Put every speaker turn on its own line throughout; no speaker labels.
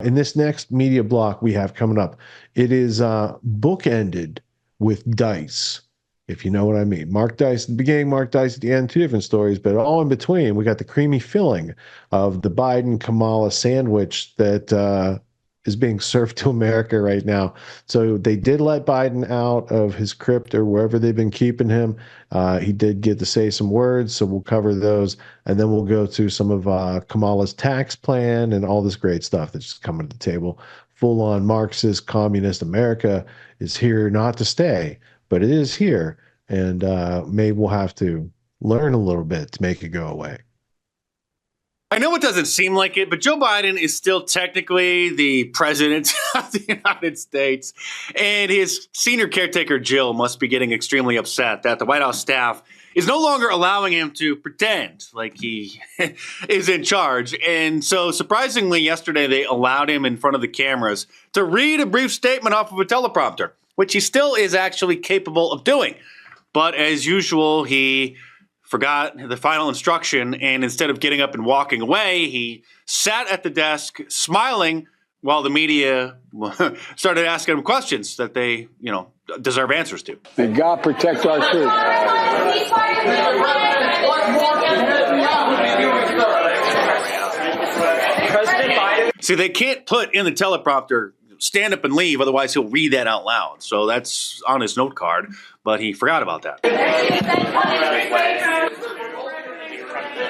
in this next media block we have coming up, it is bookended with dice, if you know what I mean. Mark Dice at the beginning, Mark Dice at the end, two different stories, but all in between, we got the creamy filling of the Biden-Kamala sandwich that is being served to America right now. So they did let Biden out of his crypt or wherever they've been keeping him. He did get to say some words, so we'll cover those. And then we'll go to some of Kamala's tax plan and all this great stuff that's just coming to the table. Full-on Marxist, communist America is here not to stay, but it is here. And maybe we'll have to learn a little bit to make it go away.
I know it doesn't seem like it, but Joe Biden is still technically the president of the United States. And his senior caretaker, Jill, must be getting extremely upset that the White House staff is no longer allowing him to pretend like he is in charge. And so surprisingly, yesterday, they allowed him in front of the cameras to read a brief statement off of a teleprompter, which he still is actually capable of doing. But as usual, he forgot the final instruction, and instead of getting up and walking away, he sat at the desk smiling while the media started asking him questions that they, deserve answers to.
May God protect our troops.
See, they can't put in the teleprompter, stand up and leave, otherwise he'll read that out loud. So that's on his note card, but he forgot about that.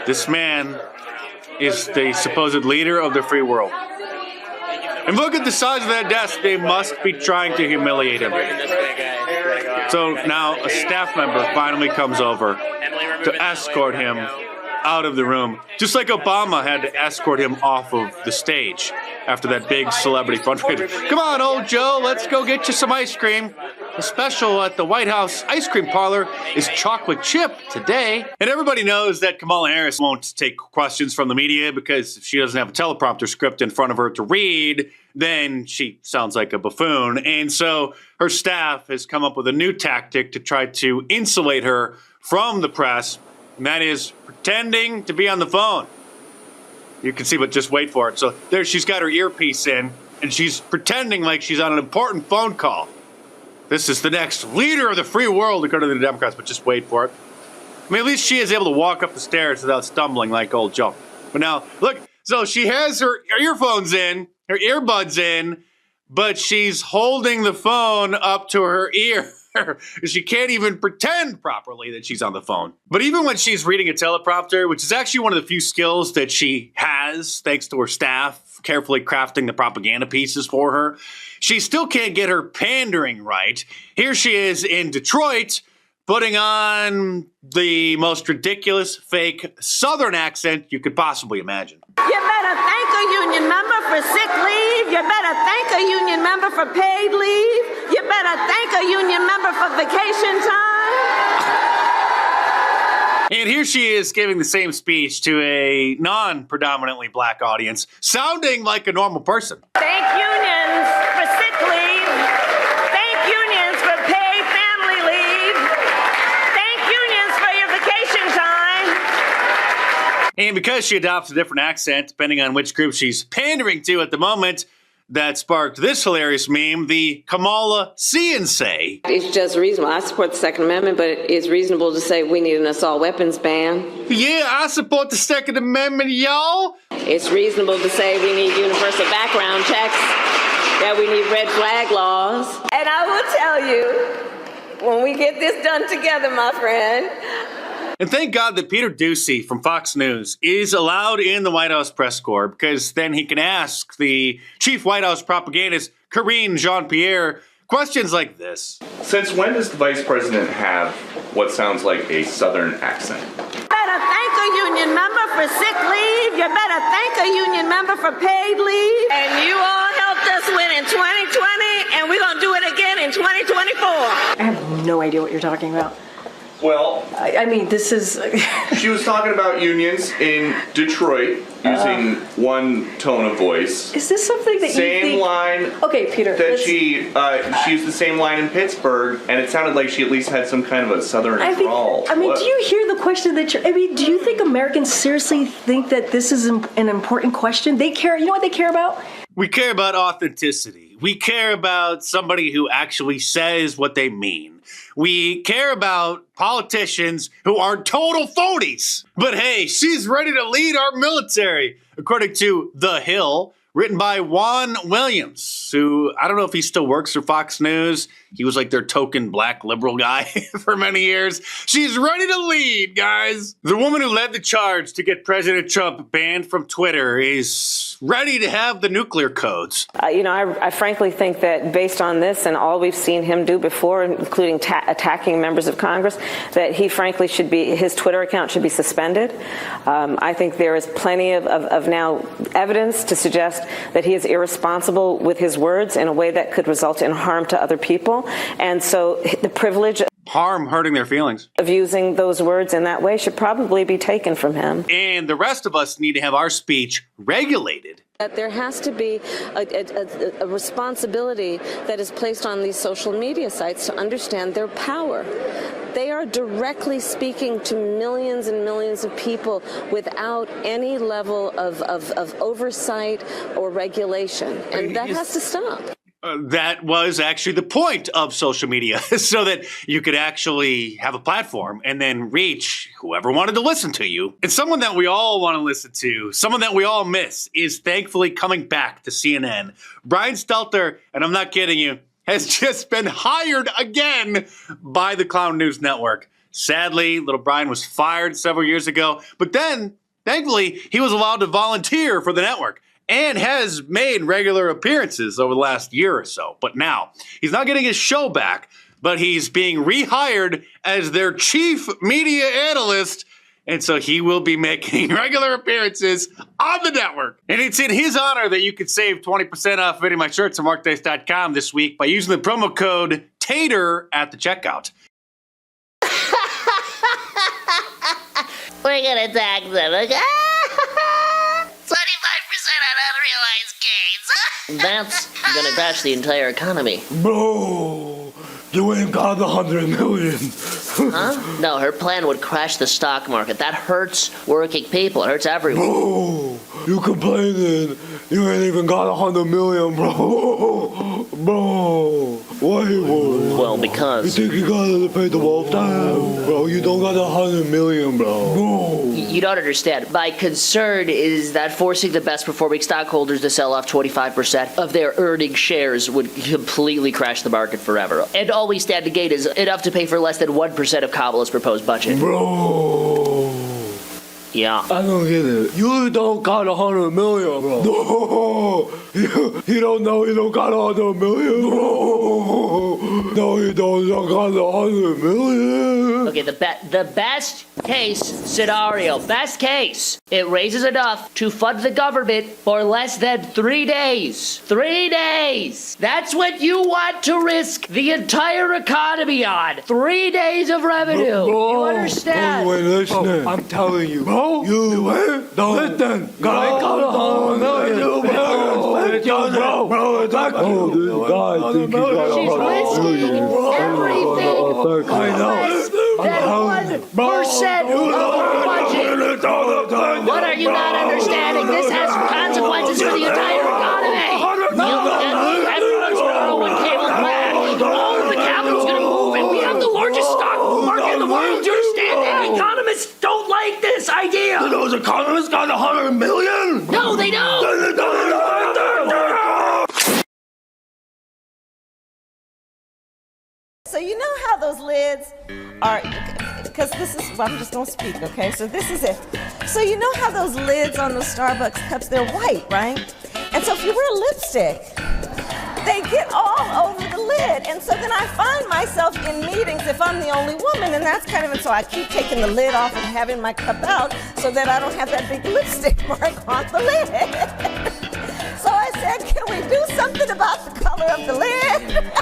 This man is the supposed leader of the free world. And look at the size of that desk. They must be trying to humiliate him. So now a staff member finally comes over to escort him out of the room, just like Obama had to escort him off of the stage after that big celebrity fundraiser. Come on, old Joe, let's go get you some ice cream. The special at the White House ice cream parlor is chocolate chip today. And everybody knows that Kamala Harris won't take questions from the media because if she doesn't have a teleprompter script in front of her to read, then she sounds like a buffoon. And so her staff has come up with a new tactic to try to insulate her from the press, and that is pretending to be on the phone. You can see, but just wait for it. So there she's got her earpiece in, and she's pretending like she's on an important phone call. This is the next leader of the free world, according to the Democrats, but just wait for it. I mean, at least she is able to walk up the stairs without stumbling like old Joe. But now, look, so she has her earphones in, her earbuds in, but she's holding the phone up to her ear. She can't even pretend properly that she's on the phone. But even when she's reading a teleprompter, which is actually one of the few skills that she has, thanks to her staff carefully crafting the propaganda pieces for her, she still can't get her pandering right. Here she is in Detroit, putting on the most ridiculous fake Southern accent you could possibly imagine.
You better thank a union member for sick leave. You better thank a union member for paid leave. You better thank a union member for vacation time.
And here she is giving the same speech to a non-predominantly black audience, sounding like a normal person.
Thank unions for sick leave. Thank unions for paid family leave. Thank unions for your vacation time.
And because she adopts a different accent, depending on which group she's pandering to at the moment, that sparked this hilarious meme, the Kamala See and Say.
It's just reasonable. I support the Second Amendment, but it's reasonable to say we need an assault weapons ban.
Yeah, I support the Second Amendment, y'all.
It's reasonable to say we need universal background checks, that we need red flag laws. And I will tell you, when we get this done together, my friend.
And thank God that Peter Doocy from Fox News is allowed in the White House press corps, because then he can ask the chief White House propagandist, Karine Jean-Pierre, questions like this.
Since when does the vice president have what sounds like a Southern accent?
You better thank a union member for sick leave. You better thank a union member for paid leave. And you all helped us win in 2020, and we're going to do it again in 2024.
I have no idea what you're talking about.
Well,
I mean, this is...
she was talking about unions in Detroit using one tone of voice.
Is this something that
same
you think...
line.
Okay, Peter.
That she used the same line in Pittsburgh, and it sounded like she at least had some kind of a southern drawl.
I mean, do you hear the question that you're... I mean, do you think Americans seriously think that this is an important question? They care... You know what they care about?
We care about authenticity. We care about somebody who actually says what they mean. We care about politicians who are total phonies. But hey, she's ready to lead our military, according to The Hill, written by Juan Williams, who I don't know if he still works for Fox News. He was like their token black liberal guy for many years. She's ready to lead, guys. The woman who led the charge to get President Trump banned from Twitter is ready to have the nuclear codes.
I frankly think that based on this and all we've seen him do before, including attacking members of Congress, that he frankly should be, his Twitter account should be suspended. I think there is plenty of now evidence to suggest that he is irresponsible with his words in a way that could result in harm to other people. And so the privilege
hurting their feelings
of using those words in that way should probably be taken from him.
And the rest of us need to have our speech regulated.
That there has to be a responsibility that is placed on these social media sites to understand their power. They are directly speaking to millions and millions of people without any level of oversight or regulation. And that has to stop.
That was actually the point of social media, so that you could actually have a platform and then reach whoever wanted to listen to you. And someone that we all want to listen to, someone that we all miss, is thankfully coming back to CNN. Brian Stelter, and I'm not kidding you, has just been hired again by the Clown News Network. Sadly, little Brian was fired several years ago, but then, thankfully, he was allowed to volunteer for the network and has made regular appearances over the last year or so. But now, he's not getting his show back, but he's being rehired as their chief media analyst, and so he will be making regular appearances on the network. And it's in his honor that you can save 20% off any of my shirts at markdice.com this week by using the promo code TATER at the checkout.
We're gonna tax them, okay? 25% on unrealized gains. That's gonna crash the entire economy.
Bro, you ain't got 100 million.
Huh? No, her plan would crash the stock market. That hurts working people. It hurts everyone.
Bro, you complaining. You ain't even got 100 million, bro. Bro, why you worried?
Well, because...
You think you gotta pay the wolf time? Bro, you don't got 100 million, bro.
You don't understand. My concern is that forcing the best performing stockholders to sell off 25% of their earning shares would completely crash the market forever. And all we stand to gain is enough to pay for less than 1% of Kamala's proposed budget.
Bro.
Yeah.
I don't get it. You don't got 100 million, bro. No. You don't know you don't got 100 million, bro. No, you don't got 100 million.
Okay, the best case scenario, best case, it raises enough to fund the government for less than 3 days. 3 days. That's what you want to risk the entire economy on. 3 days of revenue.
Bro,
you understand?
Wait, listen. I'm telling you, bro. You don't listen. God, got 100 million. Bro, it's like this guy think he got
She's risking everything.
I know.
Less than 1% of the budget. What are you not understanding? This has consequences for the entire economy. Everyone's going to cable back. All of the capital's going to move, and we have the largest stock market in the world. Do you understand? Economists don't like this idea.
Those economists got 100 million?
No, they don't.
So you know how those lids are, because this is, well, I'm just gonna speak, okay? So this is it. So you know how those lids on those Starbucks cups, they're white, right? And so if you wear lipstick, they get all over the lid. And so then I find myself in meetings if I'm the only woman, and that's kind of, and so I keep taking the lid off and having my cup out so that I don't have that big lipstick mark on the lid. So I said, can we do something about the color of the lid?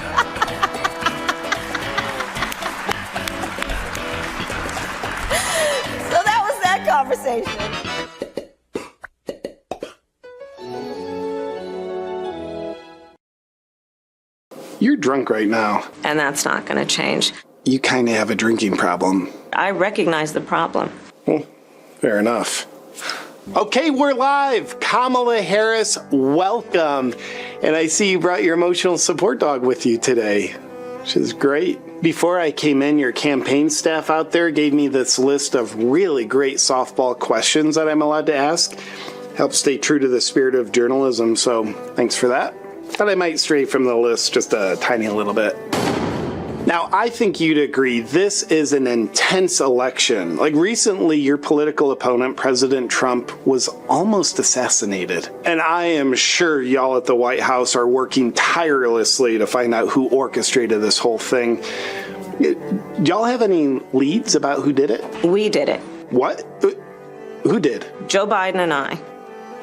conversation.
You're drunk right now.
And that's not going to change.
You kind of have a drinking problem.
I recognize the problem.
Well, fair enough. Okay, we're live. Kamala Harris, welcome. And I see you brought your emotional support dog with you today, which is great. Before I came in, your campaign staff out there gave me this list of really great softball questions that I'm allowed to ask. Help stay true to the spirit of journalism, so thanks for that. Thought I might stray from the list just a tiny little bit. Now, I think you'd agree this is an intense election. Like recently, your political opponent, President Trump, was almost assassinated. And I am sure y'all at the White House are working tirelessly to find out who orchestrated this whole thing. Y'all have any leads about who did it?
We did it.
What? Who did?
Joe Biden and I,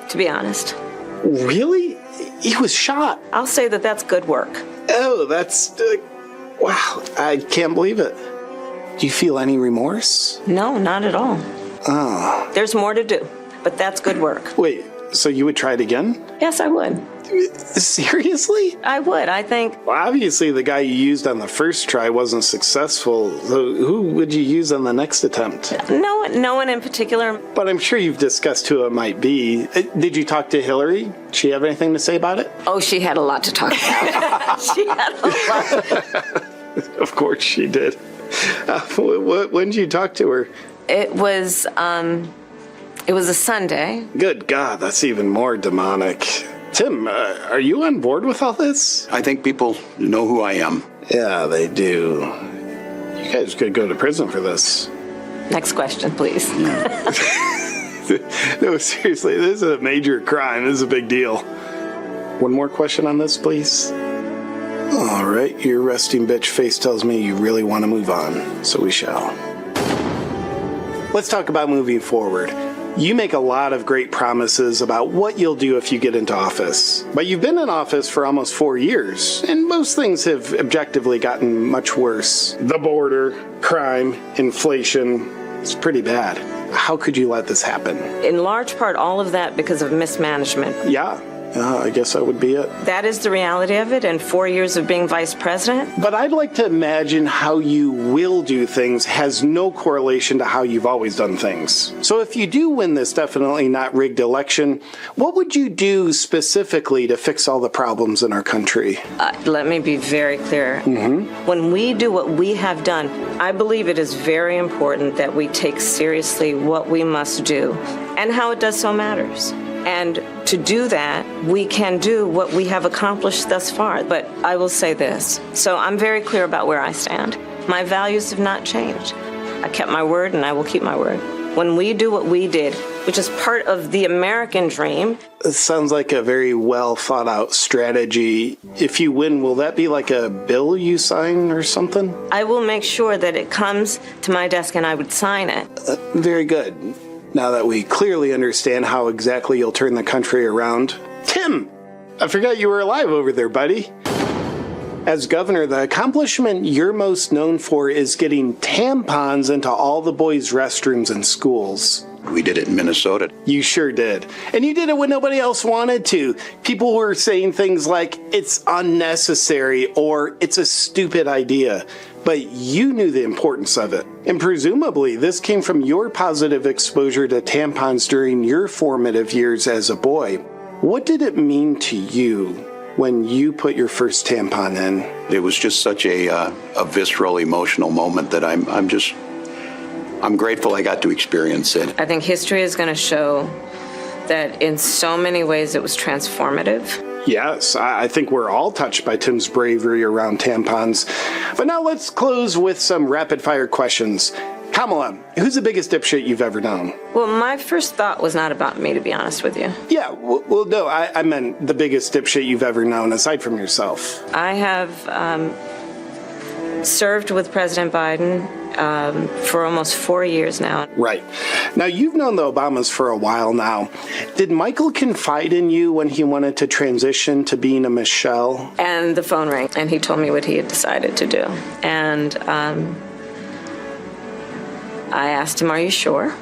to be honest.
Really? He was shot.
I'll say that that's good work.
Oh, that's... wow, I can't believe it. Do you feel any remorse?
No, not at all.
Oh.
There's more to do, but that's good work.
Wait, so you would try it again?
Yes, I would.
Seriously?
I would, I think.
Well, obviously the guy you used on the first try wasn't successful. So who would you use on the next attempt?
No one in particular.
But I'm sure you've discussed who it might be. Did you talk to Hillary? Did she have anything to say about it?
Oh, she had a lot to talk about. She had a lot.
Of course she did. When did you talk to her?
It was a Sunday.
Good God, that's even more demonic. Tim, are you on board with all this?
I think people know who I am.
Yeah, they do. You guys could go to prison for this.
Next question, please.
No, seriously, this is a major crime. This is a big deal. One more question on this, please. All right, your resting bitch face tells me you really want to move on, so we shall. Let's talk about moving forward. You make a lot of great promises about what you'll do if you get into office. But you've been in office for almost 4 years, and most things have objectively gotten much worse. The border, crime, inflation, it's pretty bad. How could you let this happen?
In large part, all of that because of mismanagement.
Yeah. I guess that would be it.
That is the reality of it in 4 years of being vice president.
But I'd like to imagine how you will do things has no correlation to how you've always done things. So if you do win this definitely not rigged election, what would you do specifically to fix all the problems in our country?
Let me be very clear. When we do what we have done, I believe it is very important that we take seriously what we must do and how it does so matters. And to do that, we can do what we have accomplished thus far. But I will say this. So I'm very clear about where I stand. My values have not changed. I kept my word and I will keep my word. When we do what we did, which is part of the American dream.
It sounds like a very well thought out strategy. If you win, will that be like a bill you sign or something?
I will make sure that it comes to my desk and I would sign it.
Very good. Now that we clearly understand how exactly you'll turn the country around. Tim! I forgot you were alive over there, buddy. As governor, the accomplishment you're most known for is getting tampons into all the boys' restrooms in schools.
We did it in Minnesota.
You sure did. And you did it when nobody else wanted to. People were saying things like, it's unnecessary or it's a stupid idea. But you knew the importance of it. And presumably, this came from your positive exposure to tampons during your formative years as a boy. What did it mean to you when you put your first tampon in?
It was just such a visceral, emotional moment that I'm grateful I got to experience it.
I think history is going to show that in so many ways it was transformative.
Yes, I think we're all touched by Tim's bravery around tampons. But now let's close with some rapid-fire questions. Kamala, who's the biggest dipshit you've ever known?
Well, my first thought was not about me, to be honest with you.
Yeah, well, no, I meant the biggest dipshit you've ever known, aside from yourself.
I have served with President Biden for almost 4 years now.
Right. Now, you've known the Obamas for a while now. Did Michael confide in you when he wanted to transition to being a Michelle?
And the phone rang, and he told me what he had decided to do. And I asked him, are you sure?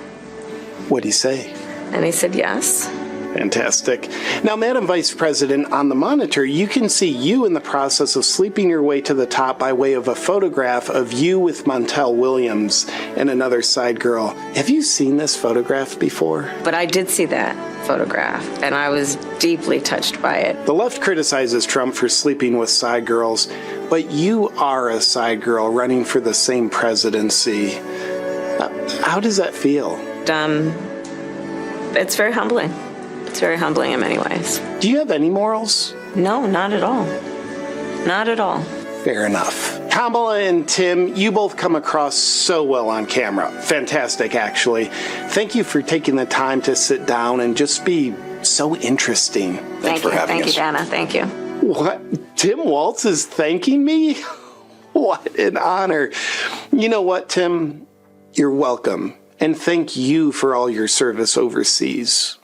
What'd he say?
And he said yes.
Fantastic. Now, Madam Vice President, on the monitor, you can see you in the process of sleeping your way to the top by way of a photograph of you with Montel Williams and another side girl. Have you seen this photograph before?
But I did see that photograph, and I was deeply touched by it.
The left criticizes Trump for sleeping with side girls, but you are a side girl running for the same presidency. How does that feel?
It's very humbling. It's very humbling in many ways.
Do you have any morals?
No, not at all. Not at all.
Fair enough. Kamala and Tim, you both come across so well on camera. Fantastic, actually. Thank you for taking the time to sit down and just be so interesting.
Thanks for having us.
Thank you, Dana. Thank you.
What? Tim Walz is thanking me? What an honor. You know what, Tim? You're welcome. And thank you for all your service overseas.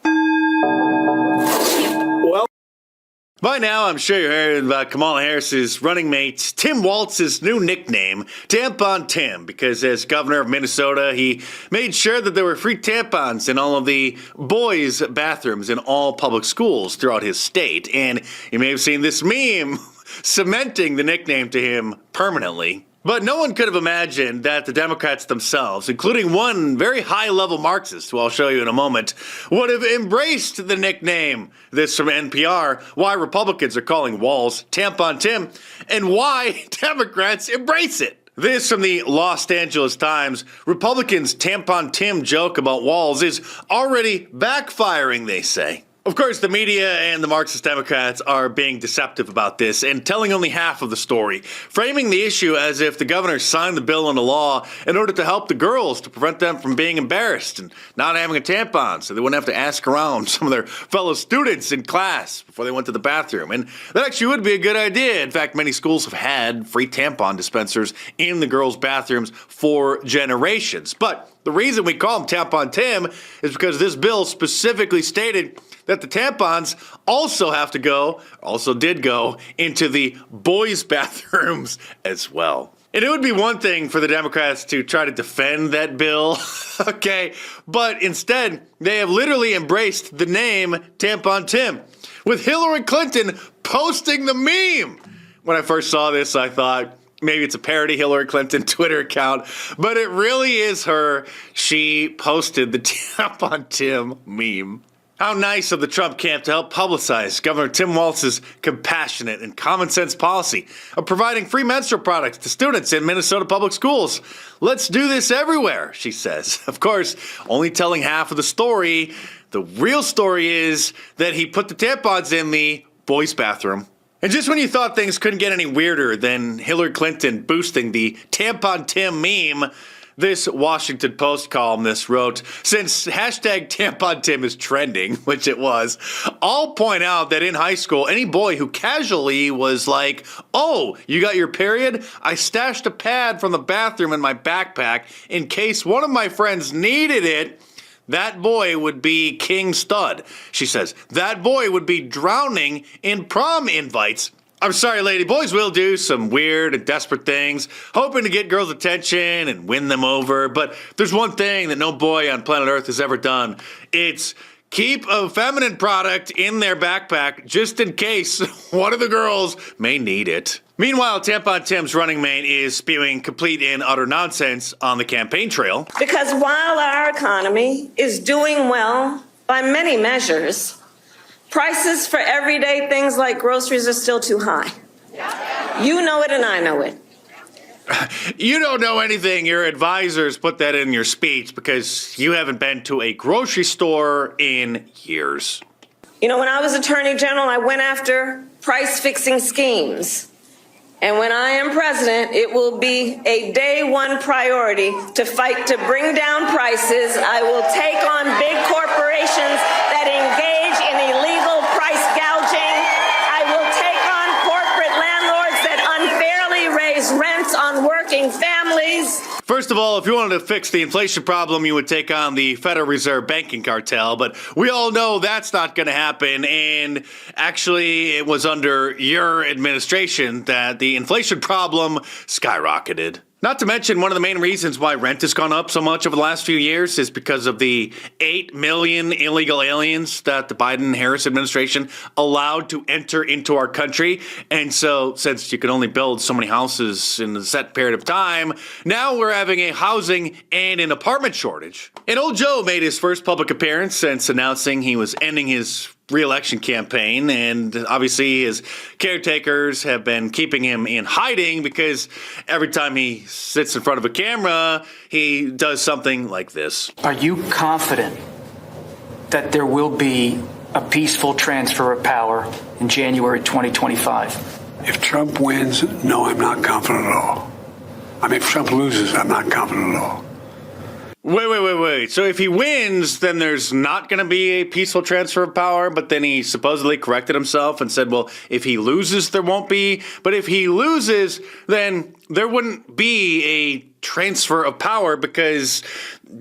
By now, I'm sure you're hearing about Kamala Harris's running mate, Tim Walz's new nickname, Tampon Tim, because as governor of Minnesota, he made sure that there were free tampons in all of the boys' bathrooms in all public schools throughout his state. And you may have seen this meme cementing the nickname to him permanently. But no one could have imagined that the Democrats themselves, including one very high-level Marxist, who I'll show you in a moment, would have embraced the nickname. This from NPR, why Republicans are calling Walz Tampon Tim, and why Democrats embrace it. This from the Los Angeles Times, Republicans' Tampon Tim joke about Walz is already backfiring, they say. Of course, the media and the Marxist Democrats are being deceptive about this and telling only half of the story, framing the issue as if the governor signed the bill into law in order to help the girls to prevent them from being embarrassed and not having a tampon so they wouldn't have to ask around some of their fellow students in class before they went to the bathroom. And that actually would be a good idea. In fact, many schools have had free tampon dispensers in the girls' bathrooms for generations. But the reason we call him Tampon Tim is because this bill specifically stated that the tampons also did go into the boys' bathrooms as well. And it would be one thing for the Democrats to try to defend that bill, okay? But instead, they have literally embraced the name Tampon Tim, with Hillary Clinton posting the meme. When I first saw this, I thought, maybe it's a parody Hillary Clinton Twitter account, but it really is her. She posted the Tampon Tim meme. How nice of the Trump camp to help publicize Governor Tim Walz's compassionate and common sense policy of providing free menstrual products to students in Minnesota public schools. Let's do this everywhere, she says. Of course, only telling half of the story. The real story is that he put the tampons in the boys' bathroom. And just when you thought things couldn't get any weirder than Hillary Clinton boosting the Tampon Tim meme, this Washington Post columnist wrote, since hashtag Tampon Tim is trending, which it was, I'll point out that in high school, any boy who casually was like, oh, you got your period? I stashed a pad from the bathroom in my backpack in case one of my friends needed it. That boy would be King Stud. She says, that boy would be drowning in prom invites. I'm sorry, lady. Boys will do some weird and desperate things, hoping to get girls' attention and win them over. But there's one thing that no boy on planet Earth has ever done. It's keep a feminine product in their backpack just in case one of the girls may need it. Meanwhile, Tampon Tim's running mate is spewing complete and utter nonsense on the campaign trail.
Because while our economy is doing well by many measures, prices for everyday things like groceries are still too high. You know it and I know it.
You don't know anything. Your advisors put that in your speech because you haven't been to a grocery store in years.
You know, when I was Attorney General, I went after price-fixing schemes. And when I am president, it will be a day one priority to fight to bring down prices. I will take on big corporations that engage in illegal price gouging. I will take on corporate landlords that unfairly raise rents on working families.
First of all, if you wanted to fix the inflation problem, you would take on the Federal Reserve banking cartel. But we all know that's not going to happen. And actually, it was under your administration that the inflation problem skyrocketed. Not to mention, one of the main reasons why rent has gone up so much over the last few years is because of the 8 million illegal aliens that the Biden-Harris administration allowed to enter into our country. And so since you can only build so many houses in a set period of time, now we're having a housing and an apartment shortage. And old Joe made his first public appearance since announcing he was ending his re-election campaign, and obviously his caretakers have been keeping him in hiding because every time he sits in front of a camera, he does something like this.
Are you confident that there will be a peaceful transfer of power in January 2025?
If Trump wins, no, I'm not confident at all. I mean, if Trump loses, I'm not confident at all.
Wait. So if he wins, then there's not going to be a peaceful transfer of power, but then he supposedly corrected himself and said, well, if he loses, there won't be. But if he loses, then there wouldn't be a transfer of power because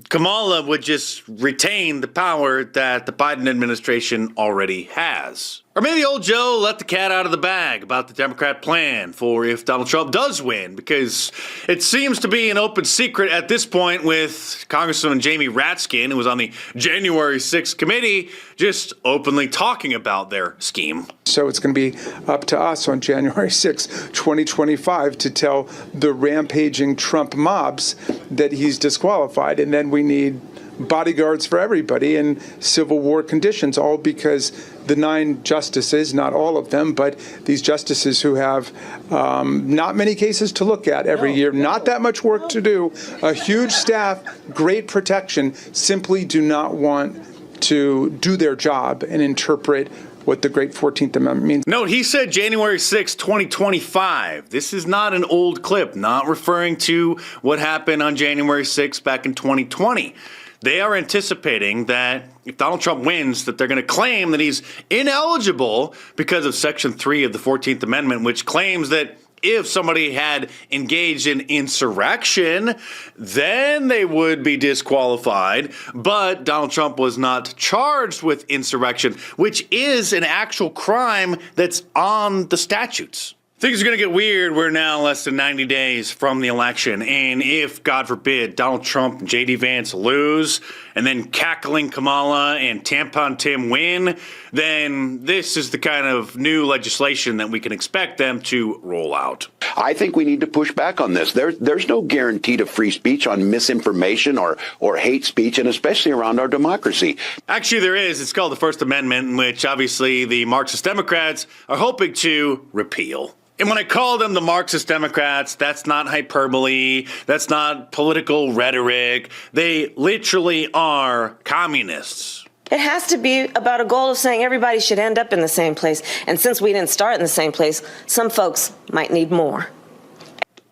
Kamala would just retain the power that the Biden administration already has. Or maybe old Joe let the cat out of the bag about the Democrat plan for if Donald Trump does win, because it seems to be an open secret at this point with Congresswoman Jamie Raskin, who was on the January 6th committee, just openly talking about their scheme.
So it's going to be up to us on January 6, 2025 to tell the rampaging Trump mobs that he's disqualified. And then we need bodyguards for everybody in Civil War conditions, all because the 9 justices, not all of them, but these justices who have not many cases to look at every year, not that much work to do, a huge staff, great protection, simply do not want to do their job and interpret what the great 14th Amendment means.
Note, he said January 6, 2025. This is not an old clip, not referring to what happened on January 6 back in 2020. They are anticipating that if Donald Trump wins, that they're going to claim that he's ineligible because of Section 3 of the 14th Amendment, which claims that if somebody had engaged in insurrection, then they would be disqualified. But Donald Trump was not charged with insurrection, which is an actual crime that's on the statutes. Things are going to get weird. We're now less than 90 days from the election. And if, God forbid, Donald Trump and J.D. Vance lose, and then cackling Kamala and Tampon Tim win, then this is the kind of new legislation that we can expect them to roll out.
I think we need to push back on this. There's no guarantee to free speech on misinformation or hate speech, and especially around our democracy.
Actually, there is. It's called the First Amendment, in which obviously the Marxist Democrats are hoping to repeal. And when I call them the Marxist Democrats, that's not hyperbole. That's not political rhetoric. They literally are communists.
It has to be about a goal of saying everybody should end up in the same place. And since we didn't start in the same place, some folks might need more.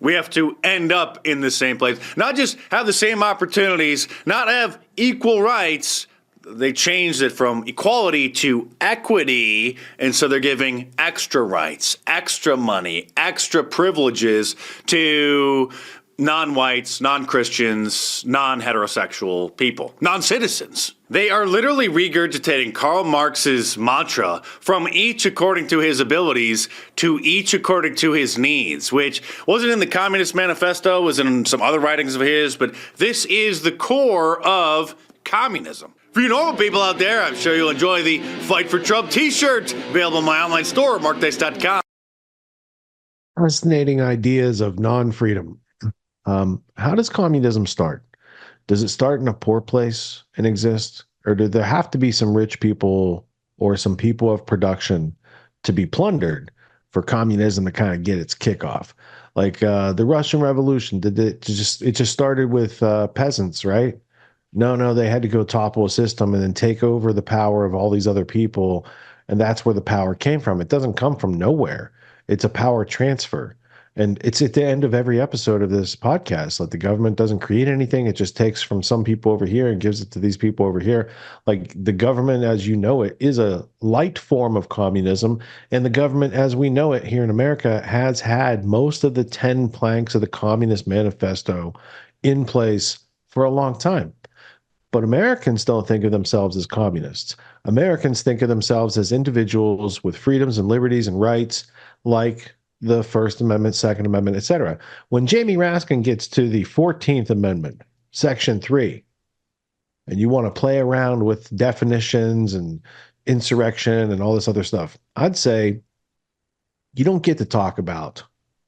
We have to end up in the same place, not just have the same opportunities, not have equal rights. They changed it from equality to equity, and so they're giving extra rights, extra money, extra privileges to non-whites, non-Christians, non-heterosexual people, non-citizens. They are literally regurgitating Karl Marx's mantra, from each according to his abilities to each according to his needs, which wasn't in the Communist Manifesto, was in some other writings of his, but this is the core of communism. For you normal people out there, I'm sure you'll enjoy the Fight for Trump t-shirt, available in my online store, markdice.com.
Fascinating ideas of non-freedom. How does communism start? Does it start in a poor place and exist? Or do there have to be some rich people or some people of production to be plundered for communism to kind of get its kickoff? Like the Russian Revolution, it just started with peasants, right? No, they had to go topple a system and then take over the power of all these other people. And that's where the power came from. It doesn't come from nowhere. It's a power transfer. And it's at the end of every episode of this podcast. Like, the government doesn't create anything. It just takes from some people over here and gives it to these people over here. Like, the government, as you know it, is a light form of communism. And the government, as we know it here in America, has had most of the 10 planks of the Communist Manifesto in place for a long time. But Americans don't think of themselves as communists. Americans think of themselves as individuals with freedoms and liberties and rights like the First Amendment, Second Amendment, etc. When Jamie Raskin gets to the 14th Amendment, Section 3, and you want to play around with definitions and insurrection and all this other stuff, I'd say you don't get to talk about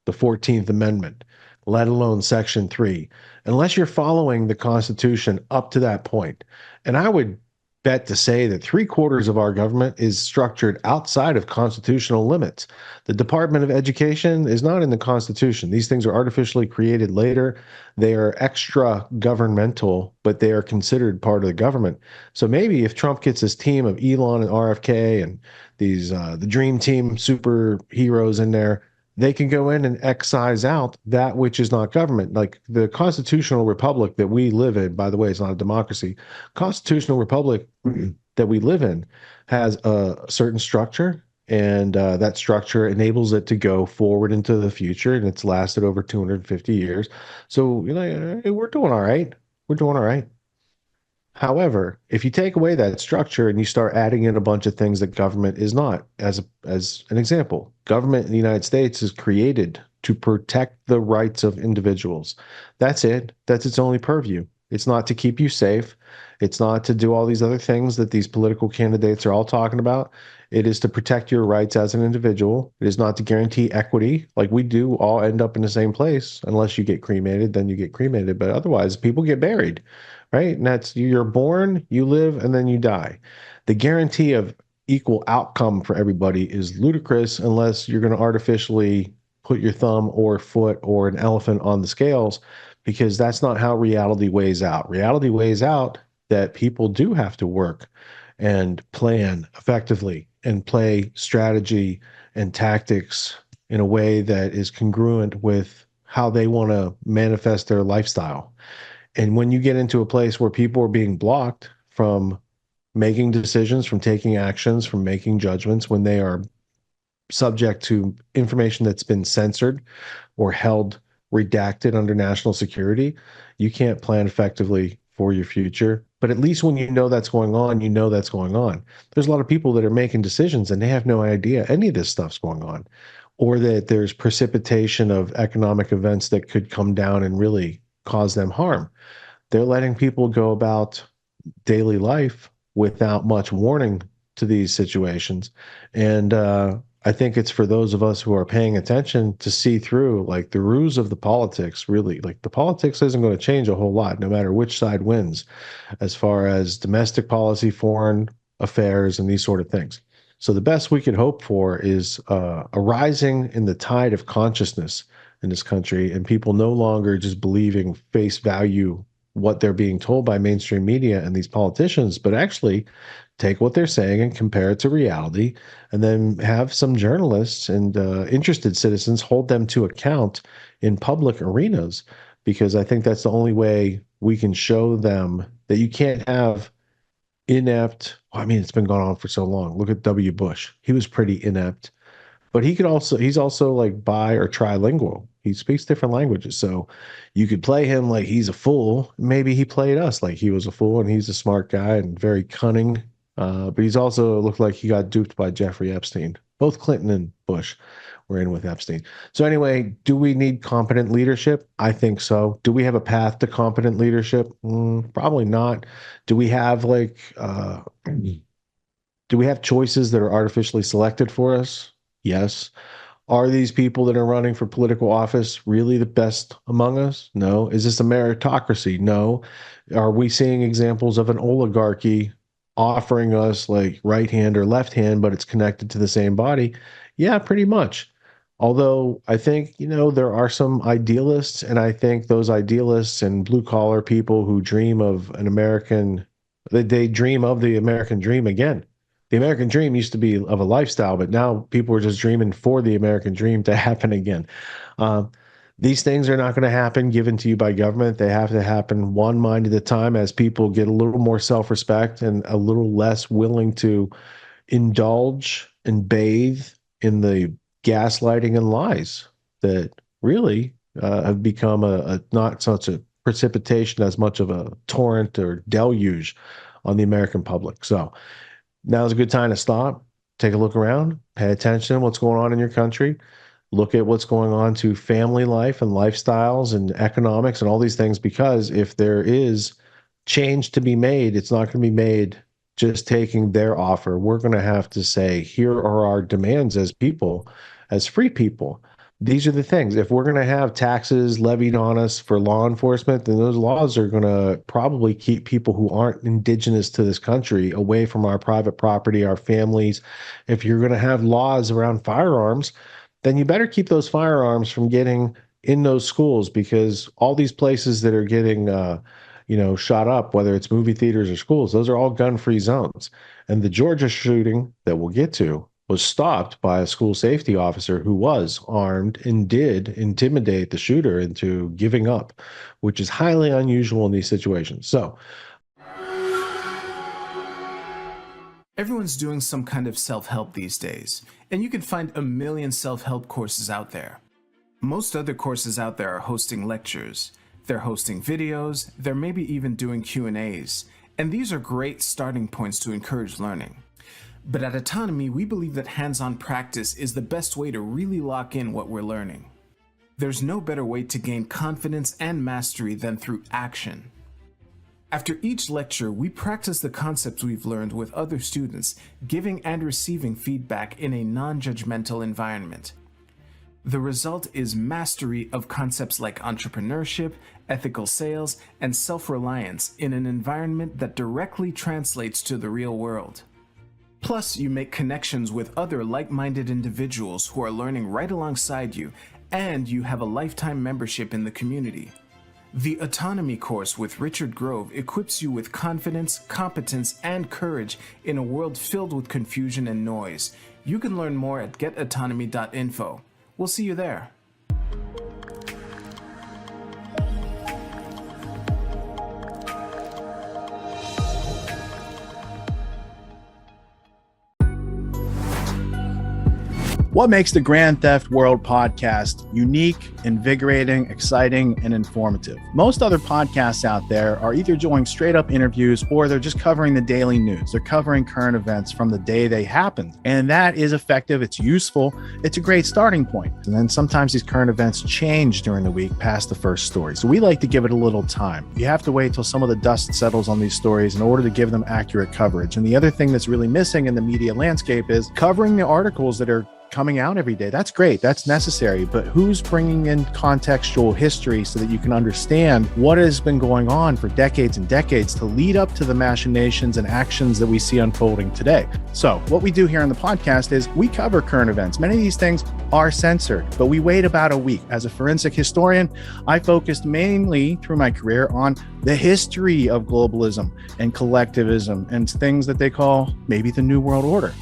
the 14th Amendment, let alone Section 3, unless you're following the Constitution up to that point. And I would bet to say that 3/4 of our government is structured outside of constitutional limits. The Department of Education is not in the Constitution. These things are artificially created later. They are extra governmental, but they are considered part of the government. So maybe if Trump gets his team of Elon and RFK and these the Dream Team superheroes in there, they can go in and excise out that which is not government. Like the constitutional republic that we live in, by the way, it's not a democracy. Constitutional republic that we live in has a certain structure, and that structure enables it to go forward into the future, and it's lasted over 250 years. So, we're doing all right. We're doing all right. However, if you take away that structure and you start adding in a bunch of things that government is not, as an example, government in the United States is created to protect the rights of individuals. That's it. That's its only purview. It's not to keep you safe. It's not to do all these other things that these political candidates are all talking about. It is to protect your rights as an individual. It is not to guarantee equity. Like we do all end up in the same place. Unless you get cremated, then you get cremated. But otherwise, people get buried. Right? And that's you're born, you live, and then you die. The guarantee of equal outcome for everybody is ludicrous unless you're going to artificially put your thumb or foot or an elephant on the scales, because that's not how reality weighs out. Reality weighs out that people do have to work and plan effectively and play strategy and tactics in a way that is congruent with how they want to manifest their lifestyle. And when you get into a place where people are being blocked from making decisions, from taking actions, from making judgments, when they are subject to information that's been censored or held redacted under national security, you can't plan effectively for your future. But at least when you know that's going on, you know that's going on. There's a lot of people that are making decisions and they have no idea any of this stuff's going on, or that there's precipitation of economic events that could come down and really cause them harm. They're letting people go about daily life without much warning to these situations. And I think it's for those of us who are paying attention to see through like the ruse of the politics. Really, like the politics isn't going to change a whole lot no matter which side wins as far as domestic policy, foreign affairs, and these sort of things. So the best we can hope for is a rising in the tide of consciousness in this country, and people no longer just believing face value what they're being told by mainstream media and these politicians, but actually take what they're saying and compare it to reality, and then have some journalists and interested citizens hold them to account in public arenas, because I think that's the only way we can show them that you can't have inept. I mean, it's been going on for so long. Look at W. Bush. He was pretty inept. But he's also like bi or trilingual. He speaks different languages. So you could play him like he's a fool. Maybe he played us like he was a fool and he's a smart guy and very cunning. But he's also looked like he got duped by Jeffrey Epstein. Both Clinton and Bush were in with Epstein. So anyway, do we need competent leadership? I think so. Do we have a path to competent leadership? Probably not. Do we have choices that are artificially selected for us? Yes. Are these people that are running for political office really the best among us? No. Is this a meritocracy? No. Are we seeing examples of an oligarchy offering us like right hand or left hand, but it's connected to the same body? Yeah, pretty much. Although I think, there are some idealists, and I think those idealists and blue collar people who dream of they dream of the American dream again. The American dream used to be of a lifestyle, but now people are just dreaming for the American dream to happen again. These things are not going to happen given to you by government. They have to happen one mind at a time as people get a little more self-respect and a little less willing to indulge and bathe in the gaslighting and lies that really have become a not such a precipitation as much of a torrent or deluge on the American public. So now's a good time to stop, take a look around, pay attention to what's going on in your country, look at what's going on to family life and lifestyles and economics and all these things, because if there is change to be made, it's not going to be made just taking their offer. We're going to have to say, here are our demands as people, as free people. These are the things. If we're going to have taxes levied on us for law enforcement, then those laws are going to probably keep people who aren't indigenous to this country away from our private property, our families. If you're going to have laws around firearms, then you better keep those firearms from getting in those schools, because all these places that are getting shot up, whether it's movie theaters or schools, those are all gun-free zones. And the Georgia shooting that we'll get to was stopped by a school safety officer who was armed and did intimidate the shooter into giving up, which is highly unusual in these situations. So
everyone's doing some kind of self-help these days, and you can find a million self-help courses out there. Most other courses out there are hosting lectures. They're hosting videos, they're maybe even doing Q&As, and these are great starting points to encourage learning. But at Autonomy, we believe that hands-on practice is the best way to really lock in what we're learning. There's no better way to gain confidence and mastery than through action. After each lecture, we practice the concepts we've learned with other students, giving and receiving feedback in a non-judgmental environment. The result is mastery of concepts like entrepreneurship, ethical sales, and self-reliance in an environment that directly translates to the real world. Plus, you make connections with other like-minded individuals who are learning right alongside you, and you have a lifetime membership in the community. The Autonomy course with Richard Grove equips you with confidence, competence, and courage in a world filled with confusion and noise. You can learn more at getautonomy.info. We'll see you there.
What makes the Grand Theft World podcast unique, invigorating, exciting, and informative? Most other podcasts out there are either doing straight up interviews or they're just covering the daily news. They're covering current events from the day they happened. And that is effective. It's useful. It's a great starting point. And then sometimes these current events change during the week past the first story. So we like to give it a little time. You have to wait till some of the dust settles on these stories in order to give them accurate coverage. And the other thing that's really missing in the media landscape is covering the articles that are coming out every day. That's great. That's necessary. But who's bringing in contextual history so that you can understand what has been going on for decades and decades to lead up to the machinations and actions that we see unfolding today? So what we do here on the podcast is we cover current events. Many of these things are censored, but we wait about a week. As a forensic historian, I focused mainly through my career on the history of globalism and collectivism and things that they call maybe the New World Order.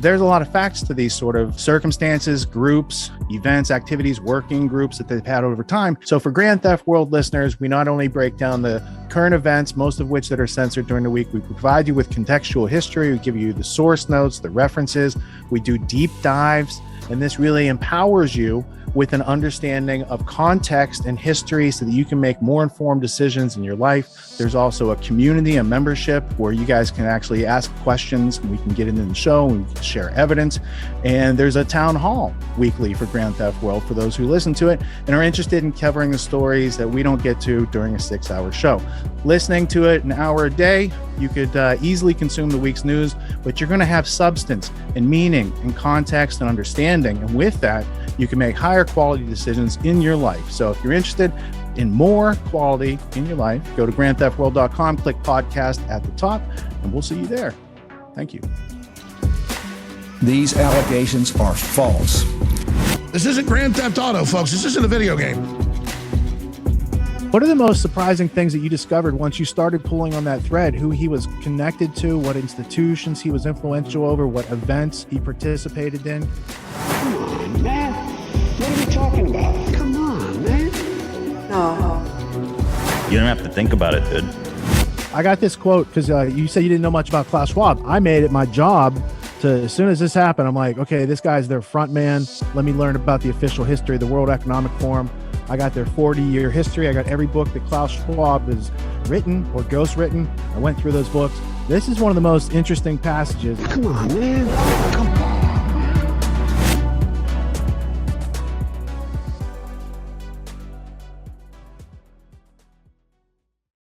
There's a lot of facts to these sort of circumstances, groups, events, activities, working groups that they've had over time. So for Grand Theft World listeners, we not only break down the current events, most of which that are censored during the week, we provide you with contextual history, we give you the source notes, the references, we do deep dives, and this really empowers you with an understanding of context and history so that you can make more informed decisions in your life. There's also a community, a membership where you guys can actually ask questions and we can get into the show and we can share evidence. And there's a town hall weekly for Grand Theft World for those who listen to it and are interested in covering the stories that we don't get to during a 6-hour show. Listening to it an hour a day, you could easily consume the week's news, but you're going to have substance and meaning and context and understanding. And with that, you can make higher quality decisions in your life. So if you're interested in more quality in your life, go to grandtheftworld.com, click podcast at the top, and we'll see you there. Thank you.
These allegations are false.
This isn't Grand Theft Auto, folks. This isn't a video game.
What are the most surprising things that you discovered once you started pulling on that thread? Who he was connected to, what institutions he was influential over, what events he participated in?
Come on, man. What are we talking about? Come on, man. No.
You don't have to think about it, dude.
I got this quote because you said you didn't know much about Klaus Schwab. I made it my job to, as soon as this happened, I'm like, okay, this guy's their front man. Let me learn about the official history of the World Economic Forum. I got their 40-year history. I got every book that Klaus Schwab has written or ghostwritten. I went through those books. This is one of the most interesting passages.
Come on, man.